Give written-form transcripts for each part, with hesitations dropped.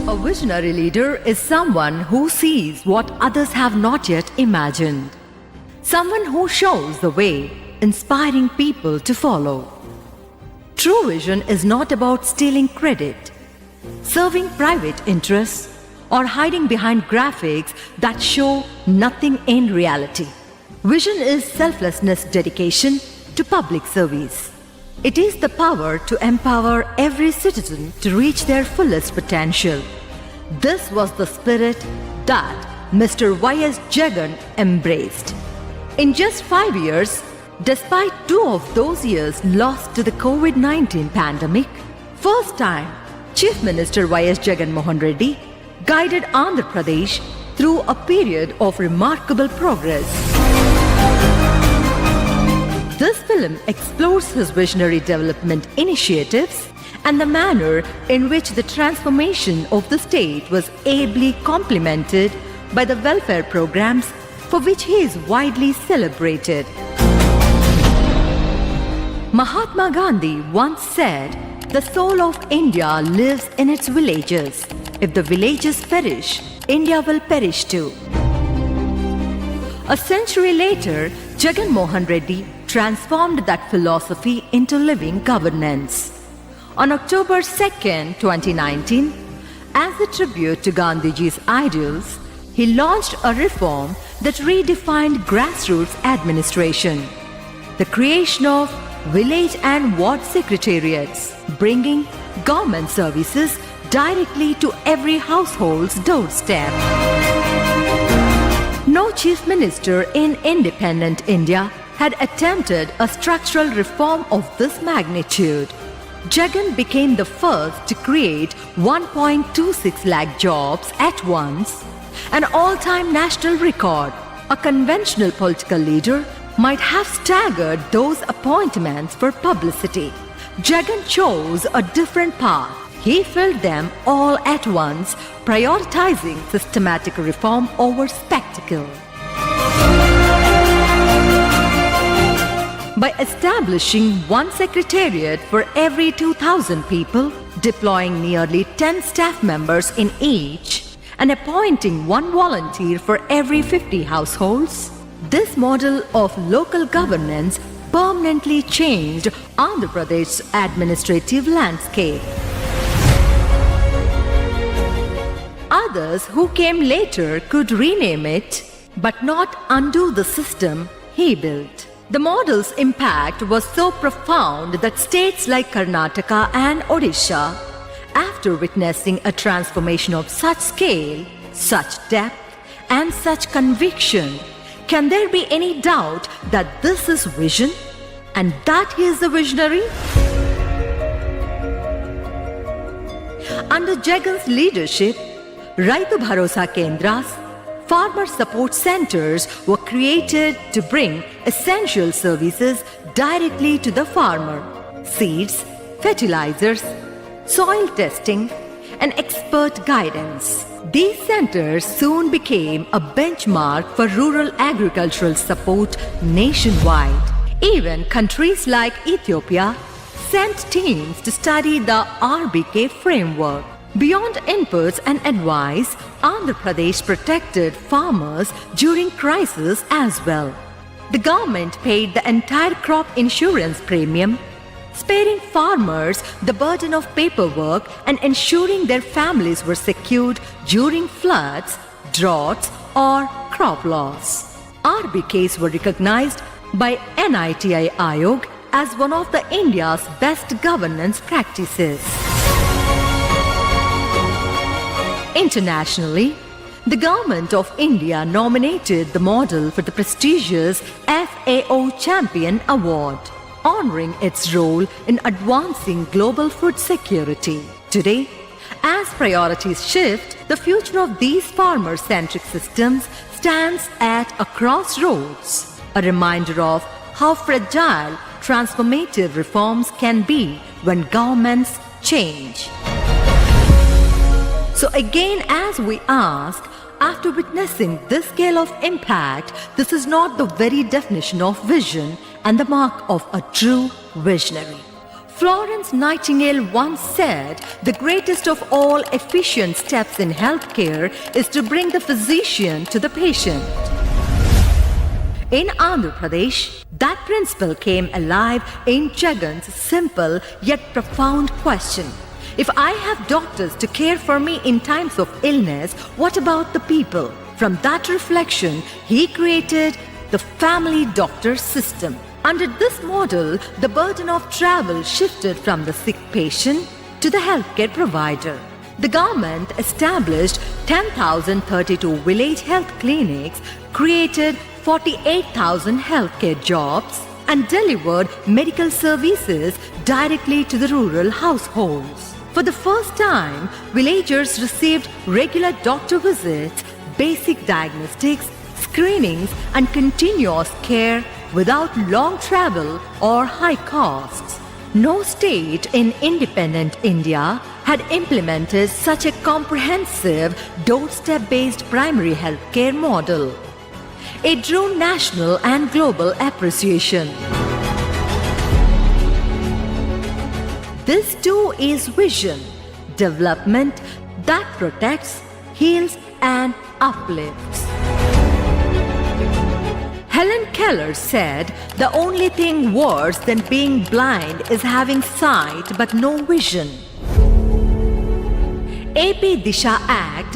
A visionary leader is someone who sees what others have not yet imagined. Someone who shows the way, inspiring people to follow. True vision is not about stealing credit, serving private interests, or hiding behind graphics that show nothing in reality. Vision is selflessness dedication to public service. It is the power to empower every citizen to reach their fullest potential. This was the spirit that Mr. Y.S. Jagan embraced. In just 5 years, despite 2 of those years lost to the COVID-19 pandemic, first time Chief Minister Y.S. Jagan Mohan Reddy guided Andhra Pradesh through a period of remarkable progress. This film explores his visionary development initiatives and the manner in which the transformation of the state was ably complemented by the welfare programs for which he is widely celebrated. Mahatma Gandhi once said, "The soul of India lives in its villages. If the villages perish, India will perish too." A century later, Jagan Mohan Reddy transformed that philosophy into living governance. On October 2, 2019, as a tribute to Gandhiji's ideals, he launched a reform that redefined grassroots administration. The creation of village and ward secretariats, bringing government services directly to every household's doorstep. No chief minister in independent India had attempted a structural reform of this magnitude. Jagan became the first to create 1.26 lakh jobs at once, an all-time national record. A conventional political leader might have staggered those appointments for publicity. Jagan chose a different path. He filled them all at once, prioritizing systematic reform over spectacle. By establishing one secretariat for every 2,000 people, deploying nearly 10 staff members in each, and appointing one volunteer for every 50 households, this model of local governance permanently changed Andhra Pradesh's administrative landscape. Others who came later could rename it, but not undo the system he built. The model's impact was so profound that states like Karnataka and Odisha, after witnessing a transformation of such scale, such depth, and such conviction, can there be any doubt that this is vision and that he is a visionary? Under Jagan's leadership, Raitu Bharosa Kendras, farmer support centers were created to bring essential services directly to the farmer. Seeds, fertilizers, soil testing, and expert guidance. These centers soon became a benchmark for rural agricultural support nationwide. Even countries like Ethiopia sent teams to study the RBK framework. Beyond inputs and advice, Andhra Pradesh protected farmers during crisis as well. The government paid the entire crop insurance premium, sparing farmers the burden of paperwork and ensuring their families were secured during floods, droughts, or crop loss. RBKs were recognized by NITI Aayog as one of the India's best governance practices. Internationally, the Government of India nominated the model for the prestigious FAO Champion Award, honoring its role in advancing global food security. Today, as priorities shift, the future of these farmer-centric systems stands at a crossroads, a reminder of how fragile transformative reforms can be when governments change. So again, as we ask, after witnessing this scale of impact, this is not the very definition of vision and the mark of a true visionary. Florence Nightingale once said, "The greatest of all efficient steps in healthcare is to bring the physician to the patient." In Andhra Pradesh, that principle came alive in Jagan's simple yet profound question. If I have doctors to care for me in times of illness, what about the people? From that reflection, he created the family doctor system. Under this model, the burden of travel shifted from the sick patient to the healthcare provider. The government established 10,032 village health clinics, created 48,000 healthcare jobs, and delivered medical services directly to the rural households. For the first time, villagers received regular doctor visits, basic diagnostics, screenings, and continuous care without long travel or high costs. No state in independent India had implemented such a comprehensive doorstep-based primary healthcare model. It drew national and global appreciation. This too is vision, development that protects, heals, and uplifts. Helen Keller said, "The only thing worse than being blind is having sight but no vision." AP Disha Act,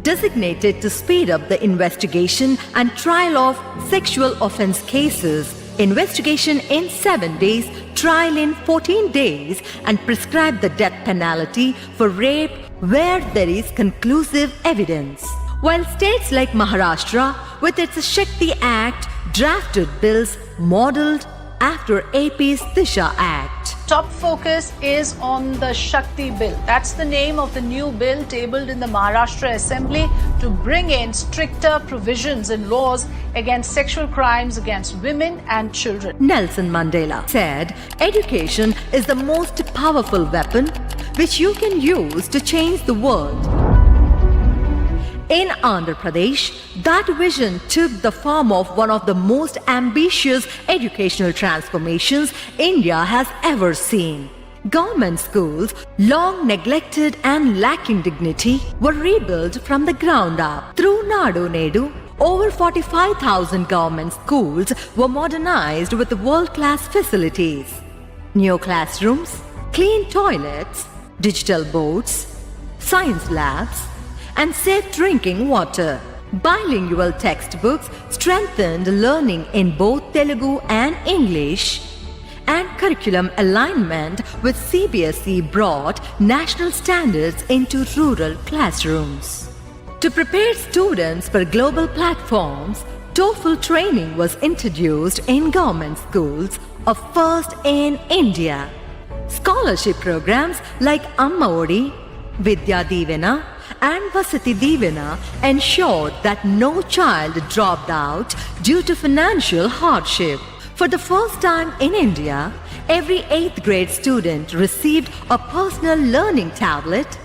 designated to speed up the investigation and trial of sexual offense cases, investigation in 7 days, trial in 14 days, and prescribe the death penalty for rape where there is conclusive evidence. While states like Maharashtra, with its Shakti Act, drafted bills modelled after AP's Disha Act. Top focus is on the Shakti bill. That's the name of the new bill tabled in the Maharashtra Assembly to bring in stricter provisions and laws against sexual crimes against women and children. Nelson Mandela said, "Education is the most powerful weapon which you can use to change the world." In Andhra Pradesh, that vision took the form of one of the most ambitious educational transformations India has ever seen. Government schools, long neglected and lacking dignity, were rebuilt from the ground up. Through Nadu Nedu, over 45,000 government schools were modernized with world-class facilities. New classrooms, clean toilets, digital boards, science labs, and safe drinking water. Bilingual textbooks strengthened learning in both Telugu and English, and curriculum alignment with CBSE brought national standards into rural classrooms. To prepare students for global platforms, TOEFL training was introduced in government schools, a first in India. Scholarship programs like Amma Vodi, Vidya Divena, and Vasati Divena ensured that no child dropped out due to financial hardship. For the first time in India, every 8th grade student received a personal learning tablet,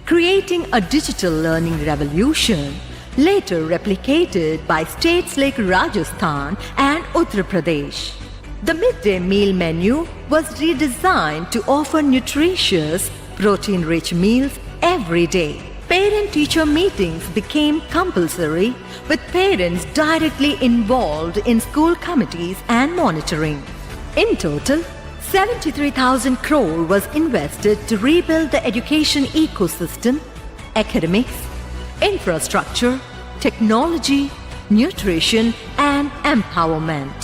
creating a digital learning revolution, later replicated by states like Rajasthan and Uttar Pradesh. The midday meal menu was redesigned to offer nutritious, protein-rich meals every day. Parent-teacher meetings became compulsory, with parents directly involved in school committees and monitoring. In total, 73,000 crore was invested to rebuild the education ecosystem, academics, infrastructure, technology, nutrition, and empowerment.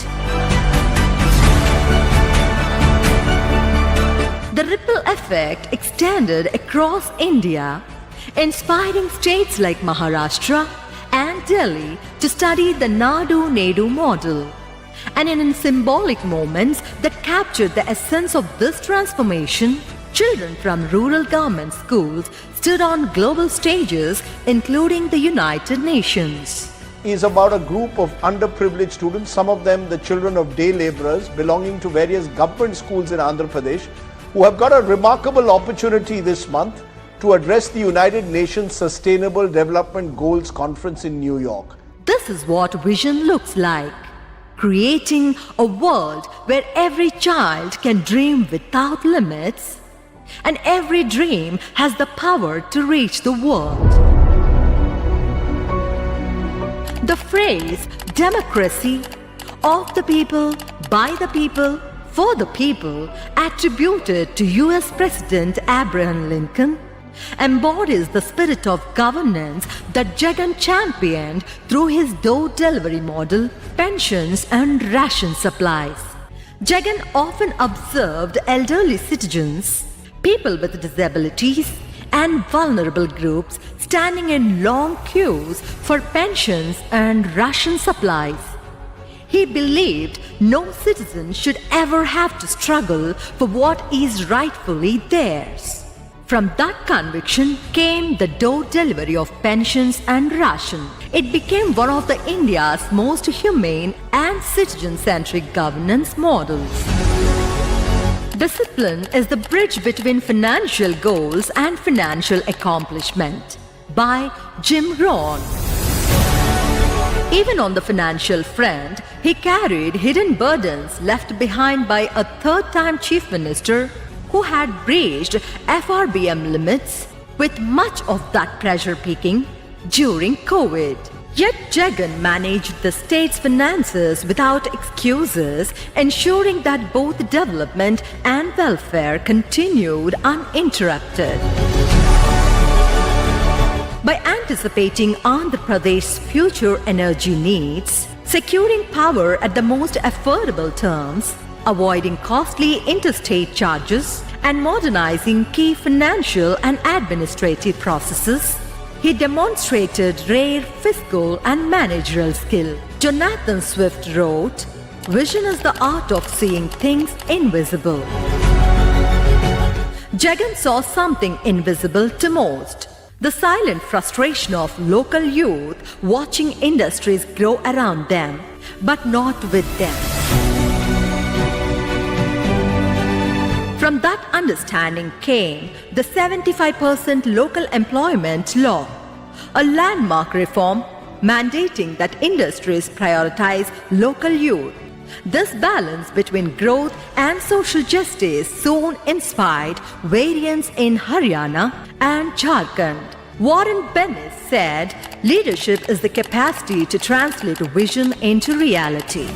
The ripple effect extended across India, inspiring states like Maharashtra and Delhi to study the Nadu Nedu model. And in symbolic moments that captured the essence of this transformation, children from rural government schools stood on global stages, including the United Nations. Is about a group of underprivileged students, some of them the children of day laborers belonging to various government schools in Andhra Pradesh, who have got a remarkable opportunity this month to address the United Nations Sustainable Development Goals Conference in New York. This is what vision looks like. creating a world where every child can dream without limits, and every dream has the power to reach the world. The phrase democracy, of the people, by the people, for the people, attributed to US President Abraham Lincoln, embodies the spirit of governance that Jagan championed through his door delivery model, pensions and ration supplies. Jagan often observed elderly citizens, people with disabilities and vulnerable groups standing in long queues for pensions and ration supplies. He believed no citizen should ever have to struggle for what is rightfully theirs. From that conviction came the door delivery of pensions and ration. It became one of the India's most humane and citizen-centric governance models. Discipline is the bridge between financial goals and financial accomplishment, by Jim Rohn. Even on the financial front, he carried hidden burdens left behind by a third-time chief minister who had breached FRBM limits, with much of that pressure peaking during COVID. Yet Jagan managed the state's finances without excuses, ensuring that both development and welfare continued uninterrupted. By anticipating Andhra Pradesh's future energy needs, securing power at the most affordable terms, avoiding costly interstate charges, and modernizing key financial and administrative processes, he demonstrated rare fiscal and managerial skill. Jonathan Swift wrote, "Vision is the art of seeing things invisible." Jagan saw something invisible to most: the silent frustration of local youth watching industries grow around them, but not with them. From that understanding came the 75% local employment law, a landmark reform mandating that industries prioritize local youth. This balance between growth and social justice soon inspired variants in Haryana and Jagan. Warren Bennett said, "Leadership is the capacity to translate vision into reality."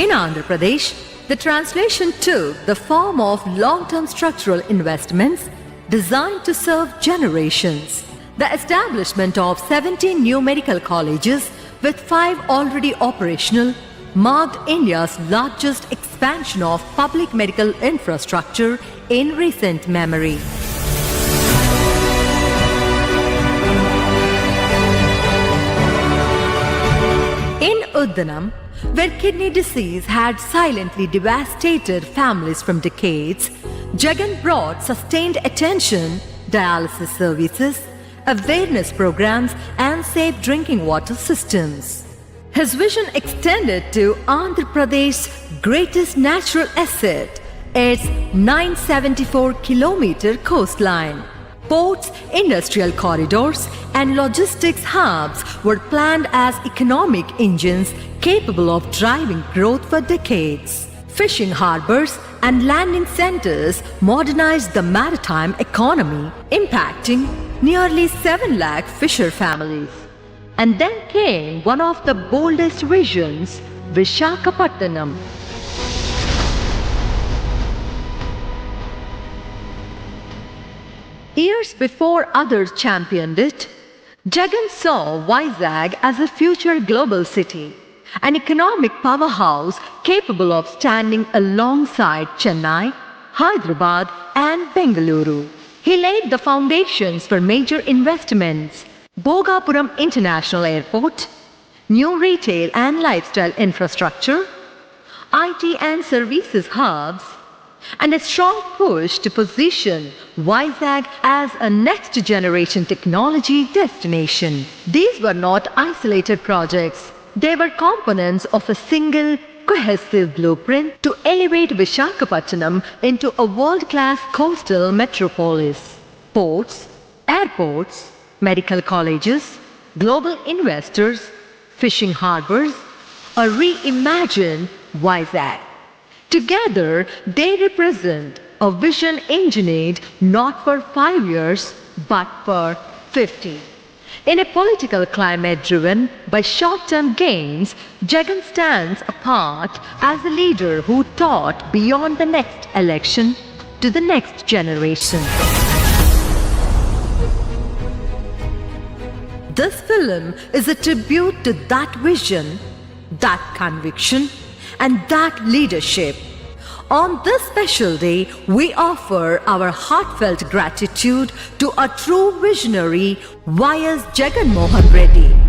In Andhra Pradesh, the translation took the form of long-term structural investments designed to serve generations. The establishment of 17 new medical colleges, with 5 already operational, marked India's largest expansion of public medical infrastructure in recent memory. In Uddanam, where kidney disease had silently devastated families from decades, Jagan brought sustained attention, dialysis services, awareness programs, and safe drinking water systems. His vision extended to Andhra Pradesh's greatest natural asset, its 974-kilometer coastline. Ports, industrial corridors, and logistics hubs were planned as economic engines capable of driving growth for decades. Fishing harbors and landing centers modernized the maritime economy, impacting nearly 7 lakh fisher families. And then came one of the boldest visions, Visakhapatnam. Years before others championed it, Jagan saw Vizag as a future global city, an economic powerhouse capable of standing alongside Chennai, Hyderabad, and Bengaluru. He laid the foundations for major investments: Bhogapuram International Airport, new retail and lifestyle infrastructure, IT and services hubs, and a strong push to position Vizag as a next-generation technology destination. These were not isolated projects. They were components of a single, cohesive blueprint to elevate Visakhapatnam into a world-class coastal metropolis. Ports, airports, medical colleges, global investors, fishing harbors, a reimagined Vizag. Together, they represent a vision engineered not for 5 years but for 50. In a political climate driven by short-term gains, Jagan stands apart as a leader who thought beyond the next election to the next generation. This film is a tribute to that vision, that conviction, and that leadership. On this special day, we offer our heartfelt gratitude to a true visionary, Y.S. Jagan Mohan Reddy.